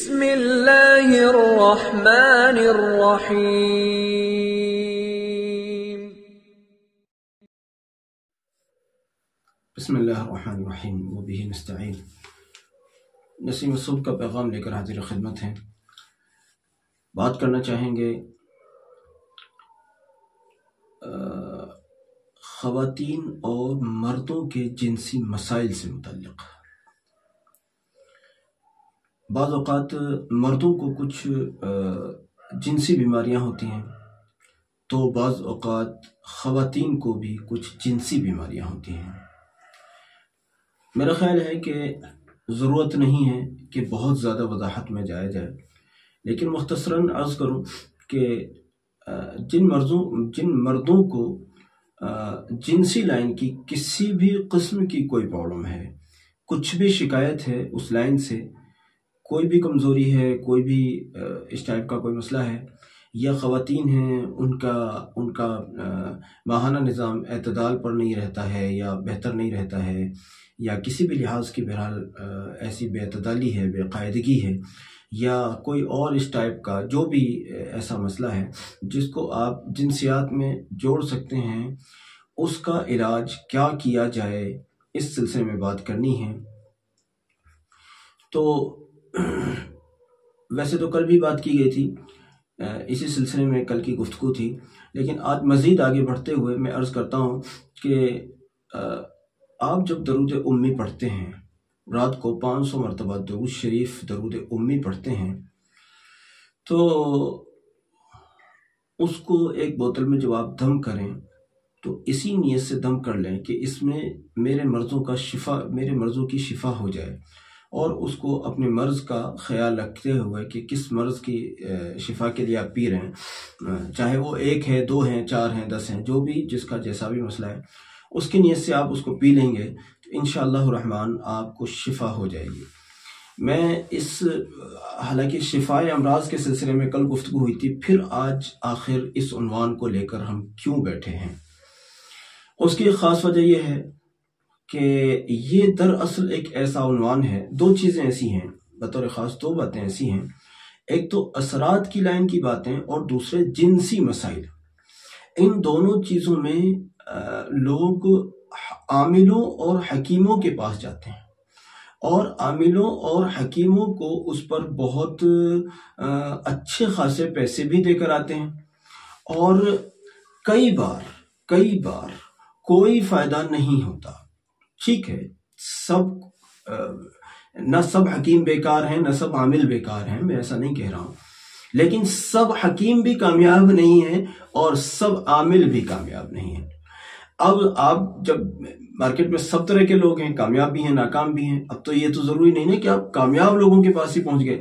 بسم اللہ الرحمن الرحیم۔ بسم اللہ الرحمن الرحیم وبہ نستعین۔ نسیم الصبح کا پیغام لے کر حاضر خدمت ہیں۔ بات کرنا چاہیں گے خواتین اور مردوں کے جنسی مسائل سے متعلق۔ بعض اوقات مردوں کو کچھ جنسی بیماریاں ہوتی ہیں تو بعض اوقات خواتین کو بھی کچھ جنسی بیماریاں ہوتی ہیں۔ میرا خیال ہے کہ ضرورت نہیں ہے کہ بہت زیادہ وضاحت میں جایا جائے، لیکن مختصراً عرض کروں کہ جن مردوں کو جنسی لائن کی کسی بھی قسم کی کوئی پرابلم ہے، کچھ بھی شکایت ہے اس لائن سے، کوئی بھی کمزوری ہے، کوئی بھی اس ٹائپ کا کوئی مسئلہ ہے، یا خواتین ہیں ان کا ماہانہ نظام اعتدال پر نہیں رہتا ہے یا بہتر نہیں رہتا ہے، یا کسی بھی لحاظ کی بہرحال ایسی بے اعتدالی ہے، بے قاعدگی ہے، یا کوئی اور اس ٹائپ کا جو بھی ایسا مسئلہ ہے جس کو آپ جنسیات میں جوڑ سکتے ہیں، اس کا علاج کیا کیا جائے، اس سلسلے میں بات کرنی ہے۔ تو ویسے تو کل بھی بات کی گئی تھی، اسی سلسلے میں کل کی گفتگو تھی، لیکن آج مزید آگے بڑھتے ہوئے میں عرض کرتا ہوں کہ آپ جب درود امی پڑھتے ہیں، رات کو 500 مرتبہ درود شریف درود امی پڑھتے ہیں، تو اس کو ایک بوتل میں جب آپ دم کریں تو اسی نیت سے دم کر لیں کہ اس میں میرے مرضوں کی شفا ہو جائے، اور اس کو اپنے مرض کا خیال رکھتے ہوئے کہ کس مرض کی شفا کے لیے آپ پی رہے ہیں، چاہے وہ 1 ہے، 2 ہیں، 4 ہیں، 10 ہیں، جو بھی جس کا جیسا بھی مسئلہ ہے، اس کی نیت سے آپ اس کو پی لیں گے تو انشاءاللہ الرحمن آپ کو شفا ہو جائے گی۔ میں حالانکہ شفاء امراض کے سلسلے میں کل گفتگو ہوئی تھی، پھر آج آخر اس عنوان کو لے کر ہم کیوں بیٹھے ہیں، اس کی خاص وجہ یہ ہے کہ یہ دراصل ایک ایسا عنوان ہے، 2 چیزیں ایسی ہیں، بطور خاص 2 باتیں ایسی ہیں، ایک تو اثرات کی لائن کی باتیں اور دوسرے جنسی مسائل۔ ان دونوں چیزوں میں لوگ عاملوں اور حکیموں کے پاس جاتے ہیں، اور عاملوں اور حکیموں کو اس پر بہت اچھے خاصے پیسے بھی دے کر آتے ہیں، اور کئی بار کوئی فائدہ نہیں ہوتا۔ ٹھیک ہے، نہ سب حکیم بیکار ہیں، نہ سب عامل بیکار ہیں، میں ایسا نہیں کہہ رہا ہوں، لیکن سب حکیم بھی کامیاب نہیں ہیں اور سب عامل بھی کامیاب نہیں ہیں۔ اب آپ جب مارکیٹ میں سب طرح کے لوگ ہیں، کامیاب بھی ہیں، ناکام بھی ہیں، اب تو یہ تو ضروری نہیں ہے کہ آپ کامیاب لوگوں کے پاس ہی پہنچ گئے،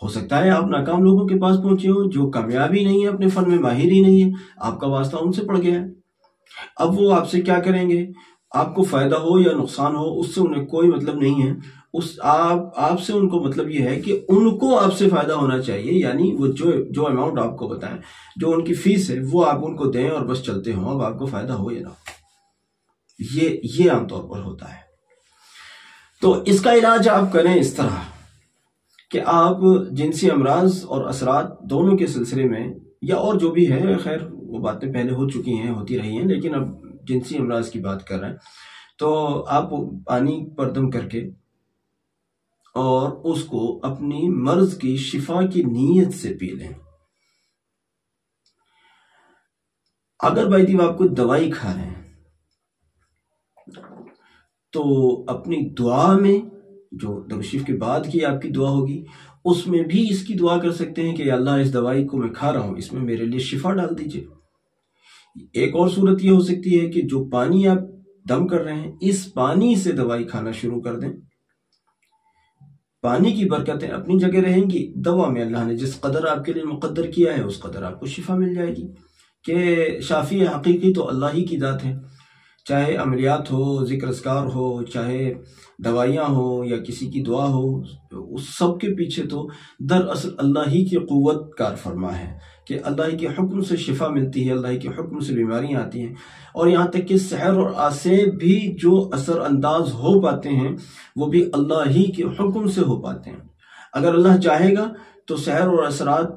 ہو سکتا ہے آپ ناکام لوگوں کے پاس پہنچے ہو جو کامیاب ہی نہیں ہے، اپنے فن میں ماہر ہی نہیں ہے، آپ کا واسطہ ان سے پڑ گیا ہے۔ اب وہ آپ سے کیا کریں گے، آپ کو فائدہ ہو یا نقصان ہو اس سے انہیں کوئی مطلب نہیں ہے، آپ سے ان کو مطلب یہ ہے کہ ان کو آپ سے فائدہ ہونا چاہیے، یعنی وہ جو اماؤنٹ آپ کو بتائیں، جو ان کی فیس ہے، وہ آپ ان کو دیں اور بس چلتے ہوں، اب آپ کو فائدہ ہو یا نہ ہو۔ یہ عام طور پر ہوتا ہے۔ تو اس کا علاج آپ کریں اس طرح کہ آپ جنسی امراض اور اثرات دونوں کے سلسلے میں، یا اور جو بھی ہے، خیر وہ باتیں پہلے ہو چکی ہیں، ہوتی رہی ہیں، لیکن اب جنسی امراض کی بات کر رہے ہیں، تو آپ پانی پر دم کر کے اور اس کو اپنی مرض کی شفا کی نیت سے پی لیں۔ اگر بائی دی آپ کوئی دوائی کھا رہے ہیں تو اپنی دعا میں، جو درود شریف کے بعد کی آپ کی دعا ہوگی، اس میں بھی اس کی دعا کر سکتے ہیں کہ یا اللہ اس دوائی کو میں کھا رہا ہوں، اس میں میرے لیے شفا ڈال دیجئے۔ ایک اور صورت یہ ہو سکتی ہے کہ جو پانی آپ دم کر رہے ہیں، اس پانی سے دوائی کھانا شروع کر دیں، پانی کی برکتیں اپنی جگہ رہیں گی، دوا میں اللہ نے جس قدر آپ کے لیے مقدر کیا ہے اس قدر آپ کو شفا مل جائے گی، کہ شافی حقیقی تو اللہ ہی کی ذات ہے، چاہے عملیات ہو، ذکر اذکار ہو، چاہے دوائیاں ہو یا کسی کی دعا ہو، اس سب کے پیچھے تو دراصل اللہ ہی کی قوت کار فرما ہے، کہ اللہ کے حکم سے شفا ملتی ہے، اللہ کے حکم سے بیماریاں آتی ہیں، اور یہاں تک کہ سحر اور آسے بھی جو اثر انداز ہو پاتے ہیں وہ بھی اللہ ہی کے حکم سے ہو پاتے ہیں۔ اگر اللہ چاہے گا تو سحر اور اثرات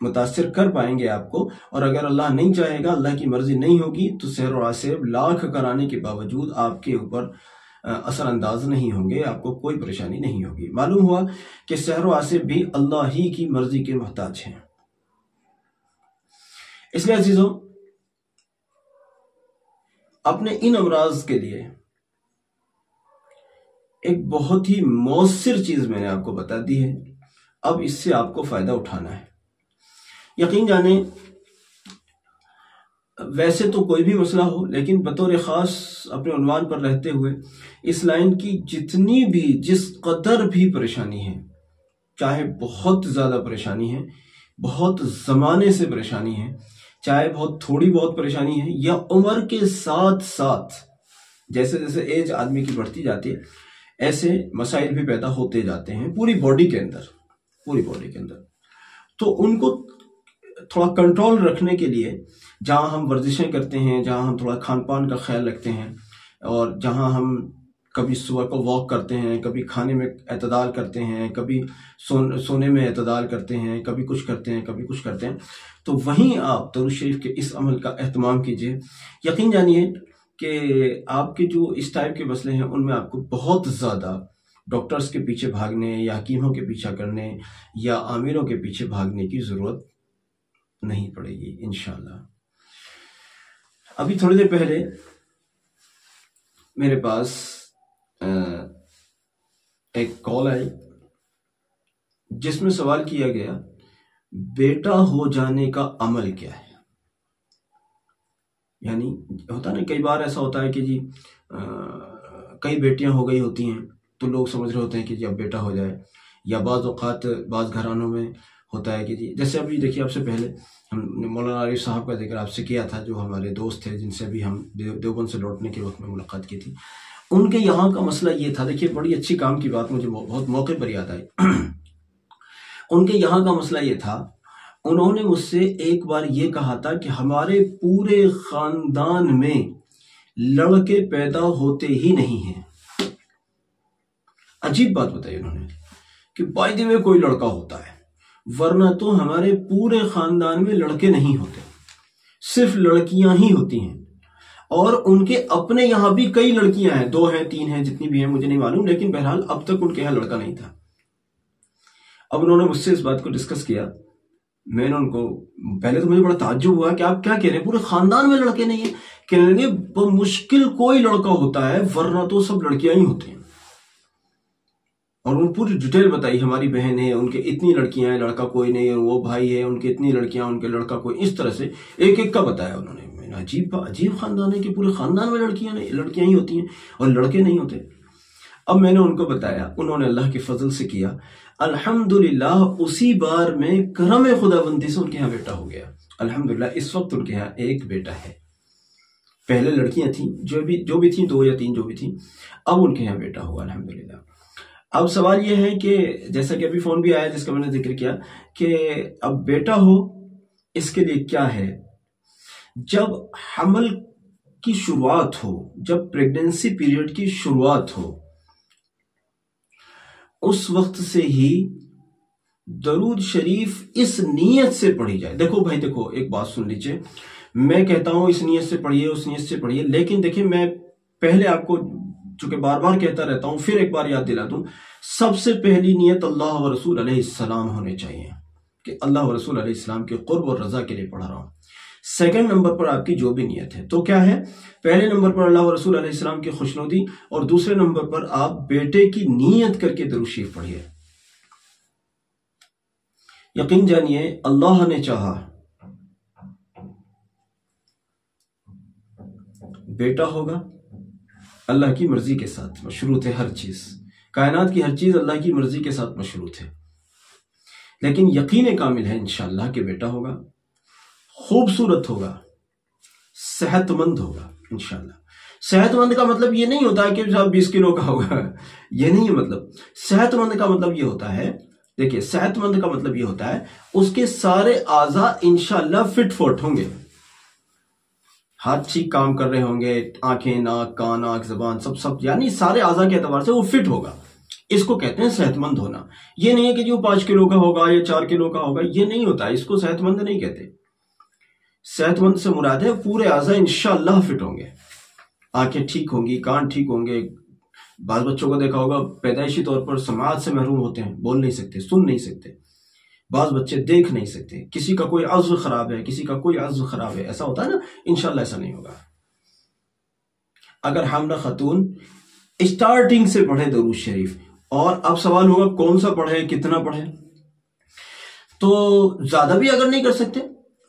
متاثر کر پائیں گے آپ کو، اور اگر اللہ نہیں چاہے گا، اللہ کی مرضی نہیں ہوگی، تو سحر اور اثر لاکھ کرانے کے باوجود آپ کے اوپر اثر انداز نہیں ہوں گے، آپ کو کوئی پریشانی نہیں ہوگی۔ معلوم ہوا کہ سحر و اثر بھی اللہ ہی کی مرضی کے محتاج ہیں۔ اس لیے عزیزوں، اپنے ان امراض کے لیے ایک بہت ہی مؤثر چیز میں نے آپ کو بتا دی ہے، اب اس سے آپ کو فائدہ اٹھانا ہے۔ یقین جانیں، ویسے تو کوئی بھی مسئلہ ہو، لیکن بطور خاص اپنے عنوان پر رہتے ہوئے اس لائن کی جتنی بھی جس قدر بھی پریشانی ہے، چاہے بہت زیادہ پریشانی ہے، بہت زمانے سے پریشانی ہے، چاہے بہت تھوڑی بہت پریشانی ہے، یا عمر کے ساتھ ساتھ جیسے جیسے ایج آدمی کی بڑھتی جاتی ہے ایسے مسائل بھی پیدا ہوتے جاتے ہیں پوری باڈی کے اندر، تو ان کو تھوڑا کنٹرول رکھنے کے لیے جہاں ہم ورزشیں کرتے ہیں، جہاں ہم تھوڑا کھان پان کا خیال رکھتے ہیں، اور جہاں ہم کبھی صبح کو واک کرتے ہیں، کبھی کھانے میں اعتدال کرتے ہیں، کبھی سونے میں اعتدال کرتے ہیں، کبھی کچھ کرتے ہیں، تو وہیں آپ درود شریف کے اس عمل کا اہتمام کیجئے۔ یقین جانیے کہ آپ کے جو اس ٹائپ کے مسئلے ہیں ان میں آپ کو بہت زیادہ ڈاکٹرز کے پیچھے بھاگنے یا حکیموں کے پیچھے کرنے یا آمیروں کے پیچھے بھاگنے کی ضرورت نہیں پڑے گی انشاءاللہ۔ ابھی تھوڑی دیر پہلے میرے پاس ایک کال آئی جس میں سوال کیا گیا، بیٹا ہو جانے کا عمل کیا ہے؟ یعنی ہوتا نا، کئی بار ایسا ہوتا ہے کہ جی کئی بیٹیاں ہو گئی ہوتی ہیں تو لوگ سمجھ رہے ہوتے ہیں کہ جی اب بیٹا ہو جائے، یا بعض اوقات بعض گھرانوں میں ہوتا ہے کہ جی جیسے ابھی دیکھیے، آپ سے پہلے ہم مولانا عارف صاحب کا ذکر آپ سے کیا تھا، جو ہمارے دوست تھے جن سے بھی ہم دیوبند سے لوٹنے کے وقت میں ملاقات کی تھی۔ ان کے یہاں کا مسئلہ یہ تھا، دیکھیے بڑی اچھی کام کی بات مجھے بہت موقع پر یاد آئی۔ ان کے یہاں کا مسئلہ یہ تھا، انہوں نے مجھ سے ایک بار یہ کہا تھا کہ ہمارے پورے خاندان میں لڑکے پیدا ہوتے ہی نہیں ہیں۔ عجیب بات بتائی انہوں نے کہ بائی دی وے کوئی لڑکا ہوتا ہے، ورنہ تو ہمارے پورے خاندان میں لڑکے نہیں ہوتے، صرف لڑکیاں ہی ہوتی ہیں۔ اور ان کے اپنے یہاں بھی کئی لڑکیاں ہیں، 2 ہیں 3 ہیں، جتنی بھی ہیں مجھے نہیں معلوم، لیکن بہرحال اب تک ان کے یہاں لڑکا نہیں تھا۔ اب انہوں نے مجھ سے اس بات کو ڈسکس کیا، میں نے ان کو، پہلے تو مجھے بڑا تعجب ہوا کہ آپ کیا کہہ رہے ہیں، پورے خاندان میں لڑکے نہیں ہیں؟ کہنے لگے بمشکل کوئی لڑکا ہوتا ہے، ورنہ تو سب لڑکیاں ہی ہوتی ہیں۔ اور انہوں نے پوری ڈیٹیل بتائی، ہماری بہن ہے، ان کے اتنی لڑکیاں ہیں، لڑکا کوئی نہیں، اور وہ بھائی ہے، ان کے اتنی لڑکیاں، ان کے لڑکا کوئی، اس طرح سے ایک ایک کا بتایا انہوں نے۔ میں نے عجیب خاندان ہے کہ پورے خاندان میں لڑکیاں ہی ہوتی ہیں اور لڑکے نہیں ہوتے۔ اب میں نے ان کو بتایا، انہوں نے اللہ کے فضل سے کیا، الحمدللہ اسی بار میں کرم خداوندی سے ان کے ہاں بیٹا ہو گیا۔ الحمدللہ اس وقت ان کے ہاں ایک بیٹا ہے۔ پہلے لڑکیاں تھیں جو بھی تھیں، 2 یا 3 جو بھی تھیں، اب ان کے یہاں بیٹا ہوا الحمدللہ۔ اب سوال یہ ہے کہ جیسا کہ ابھی فون بھی آیا جس کا میں نے ذکر کیا کہ اب بیٹا ہو، اس کے لیے کیا ہے؟ جب حمل کی شروعات ہو، جب پریگننسی پیریڈ کی شروعات ہو، اس وقت سے ہی درود شریف اس نیت سے پڑھی جائے۔ دیکھو بھائی، دیکھو ایک بات سن لیجئے، میں کہتا ہوں اس نیت سے پڑھیے، اس نیت سے پڑھیے، لیکن دیکھیں میں پہلے آپ کو چونکہ بار بار کہتا رہتا ہوں، پھر ایک بار یاد دلا دوں، سب سے پہلی نیت اللہ و رسول علیہ السلام ہونے چاہیے کہ اللہ و رسول علیہ السلام کے قرب اور رضا کے لیے پڑھ رہا ہوں۔ سیکنڈ نمبر پر آپ کی جو بھی نیت ہے تو کیا ہے؟ پہلے نمبر پر اللہ و رسول علیہ السلام کی خوشنودی، اور دوسرے نمبر پر آپ بیٹے کی نیت کر کے درود شریف پڑھیے۔ یقین جانیے اللہ نے چاہا بیٹا ہوگا، اللہ کی مرضی کے ساتھ مشروط ہے ہر چیز، کائنات کی ہر چیز اللہ کی مرضی کے ساتھ مشروط ہے، لیکن یقین کامل ہے انشاءاللہ کہ بیٹا ہوگا، خوبصورت ہوگا، صحت مند ہوگا انشاءاللہ۔ صحت مند کا مطلب یہ نہیں ہوتا ہے کہ صاحب 20 کلو کا ہوگا، یہ نہیں ہے مطلب۔ صحت مند کا مطلب یہ ہوتا ہے، دیکھیے صحت مند کا مطلب یہ ہوتا ہے اس کے سارے اعضاء انشاءاللہ فٹ فوٹ ہوں گے، ہاتھ ٹھیک کام کر رہے ہوں گے، آنکھیں، ناک، کان، آنکھ، زبان، سب یعنی سارے اعضاء کے اعتبار سے وہ فٹ ہوگا، اس کو کہتے ہیں صحت مند ہونا. یہ نہیں ہے کہ جو 5 کلو کا ہوگا یا 4 کلو کا ہوگا، یہ نہیں ہوتا. اس کو صحت مند نہیں کہتے. صحت مند سے مراد ہے پورے اعضاء انشاءاللہ فٹ ہوں گے، آنکھیں ٹھیک ہوں گی، کان ٹھیک ہوں گے. بعض بچوں کو دیکھا ہوگا پیدائشی طور پر سماعت سے محروم ہوتے ہیں، بول نہیں سکتے، سن نہیں سکتے. بعض بچے دیکھ نہیں سکتے، کسی کا کوئی عضو خراب ہے، کسی کا کوئی عضو خراب ہے، ایسا ہوتا ہے نا. انشاءاللہ ایسا نہیں ہوگا. اگر حاملہ خاتون اسٹارٹنگ سے پڑھے درود شریف، اور اب سوال ہوگا کون سا پڑھے، کتنا پڑھے، تو زیادہ بھی اگر نہیں کر سکتے،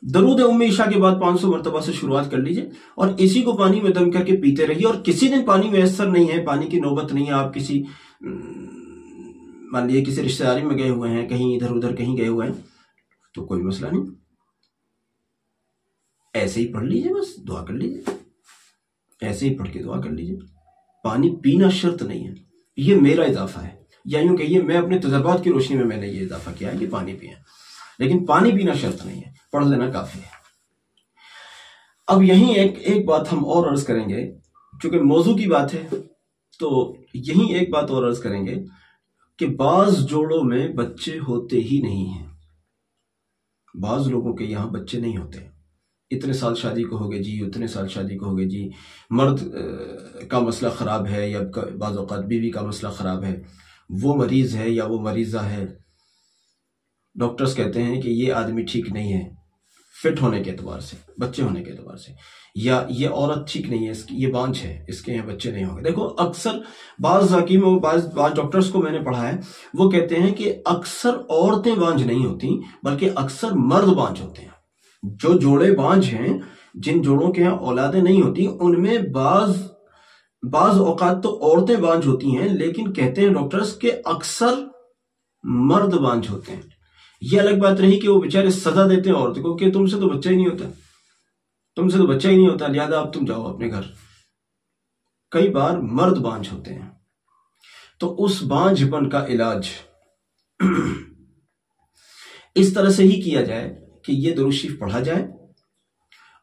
درود ام عائشہ کے بعد 500 مرتبہ سے شروعات کر لیجئے، اور اسی کو پانی میں دم کر کے پیتے رہیے. اور کسی دن پانی میسر نہیں ہے، پانی کی نوبت نہیں ہے، آپ کسی مان لیے کسی رشتہ داری میں گئے ہوئے ہیں، کہیں ادھر ادھر کہیں گئے ہوئے ہیں، تو کوئی مسئلہ نہیں، ایسے ہی پڑھ لیجئے، بس دعا کر لیجئے، ایسے ہی پڑھ کے دعا کر لیجئے. پانی پینا شرط نہیں ہے، یہ میرا اضافہ ہے، یا یوں کہیے میں اپنے تجربات کی روشنی میں نے یہ اضافہ کیا ہے کہ پانی پئیں، لیکن پانی پینا شرط نہیں ہے، پڑھ لینا کافی ہے. اب یہیں ایک بات ہم اور عرض کریں گے، چونکہ موضوع کی بات ہے تو یہیں ایک بات اور عرض کریں گے کہ بعض جوڑوں میں بچے ہوتے ہی نہیں ہیں. بعض لوگوں کے یہاں بچے نہیں ہوتے. اتنے سال شادی کو ہو گئے جی، اتنے سال شادی کو ہو گئے جی، مرد کا مسئلہ خراب ہے، یا بعض اوقات بیوی کا مسئلہ خراب ہے، وہ مریض ہے یا وہ مریضہ ہے، ڈاکٹرز کہتے ہیں کہ یہ آدمی ٹھیک نہیں ہے فٹ ہونے کے اعتبار سے، بچے ہونے کے اعتبار سے، یا یہ عورت ٹھیک نہیں ہے، یہ بانجھ ہے، اس کے یہاں بچے نہیں ہوں گے. دیکھو اکثر بعض حکیموں، بعض ڈاکٹرز کو میں نے پڑھا ہے، وہ کہتے ہیں کہ اکثر عورتیں بانجھ نہیں ہوتی، بلکہ اکثر مرد بانجھ ہوتے ہیں. جو جوڑے بانجھ ہیں، جن جوڑوں کے یہاں اولادیں نہیں ہوتی، ان میں بعض اوقات تو عورتیں بانجھ ہوتی ہیں، لیکن کہتے ہیں ڈاکٹرز کہ اکثر مرد بانجھ ہوتے ہیں. یہ الگ بات رہی کہ وہ بیچارے سزا دیتے ہیں عورت کو کہ تم سے تو بچہ ہی نہیں ہوتا، تم سے تو بچہ ہی نہیں ہوتا، لہذا اب تم جاؤ اپنے گھر. کئی بار مرد بانجھ ہوتے ہیں. تو اس بانجھ پن کا علاج اس طرح سے ہی کیا جائے کہ یہ درود شریف پڑھا جائے،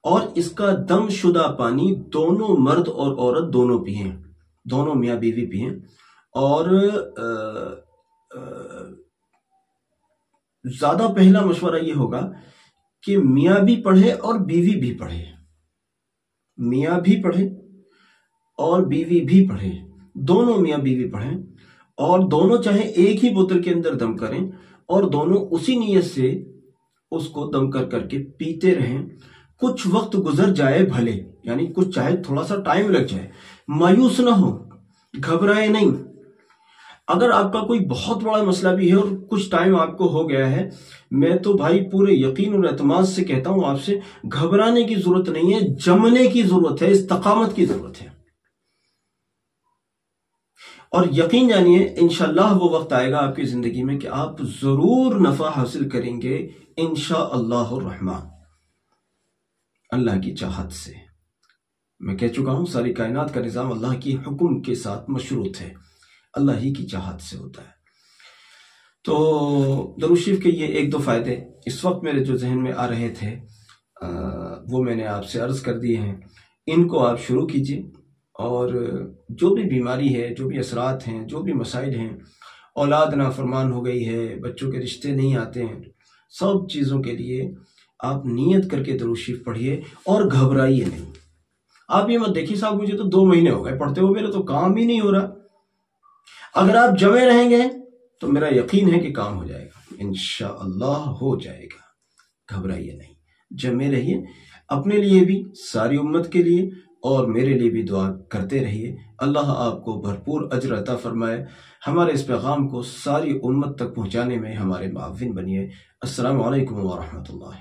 اور اس کا دم شدہ پانی دونوں مرد اور عورت دونوں پئیں، دونوں میاں بیوی پئیں. اور زیادہ پہلا مشورہ یہ ہوگا کہ میاں بھی پڑھے اور بیوی بھی پڑھے، میاں بھی پڑھے اور بیوی بھی پڑھے، دونوں میاں بیوی پڑھیں، اور دونوں چاہے ایک ہی بوتل کے اندر دم کریں، اور دونوں اسی نیت سے اس کو دم کر کے پیتے رہیں. کچھ وقت گزر جائے بھلے، یعنی کچھ چاہے تھوڑا سا ٹائم لگ جائے، مایوس نہ ہو، گھبرائے نہیں. اگر آپ کا کوئی بہت بڑا مسئلہ بھی ہے اور کچھ ٹائم آپ کو ہو گیا ہے، میں تو بھائی پورے یقین اور اعتماد سے کہتا ہوں آپ سے، گھبرانے کی ضرورت نہیں ہے، جمنے کی ضرورت ہے، استقامت کی ضرورت ہے. اور یقین جانیے انشاءاللہ وہ وقت آئے گا آپ کی زندگی میں کہ آپ ضرور نفع حاصل کریں گے انشاءاللہ الرحمن، اللہ کی چاہت سے. میں کہہ چکا ہوں ساری کائنات کا نظام اللہ کی حکم کے ساتھ مشروط ہے، اللہ ہی کی چاہت سے ہوتا ہے. تو درود شریف کے یہ 1-2 فائدے اس وقت میرے جو ذہن میں آ رہے تھے وہ میں نے آپ سے عرض کر دیے ہیں. ان کو آپ شروع کیجئے، اور جو بھی بیماری ہے، جو بھی اثرات ہیں، جو بھی مسائل ہیں، اولاد نافرمان ہو گئی ہے، بچوں کے رشتے نہیں آتے ہیں، سب چیزوں کے لیے آپ نیت کر کے درود شریف پڑھیے اور گھبرائیے نہیں. آپ یہ مت دیکھیے صاحب مجھے تو 2 مہینے ہو گئے پڑھتے ہوئے، میرا تو کام ہی نہیں ہو رہا. اگر آپ جمے رہیں گے تو میرا یقین ہے کہ کام ہو جائے گا، انشاءاللہ ہو جائے گا. گھبرائیے نہیں، جمے رہیے، اپنے لیے بھی، ساری امت کے لیے، اور میرے لیے بھی دعا کرتے رہیے. اللہ آپ کو بھرپور اجر عطا فرمائے. ہمارے اس پیغام کو ساری امت تک پہنچانے میں ہمارے معاون بنیے. السلام علیکم ورحمۃ اللہ.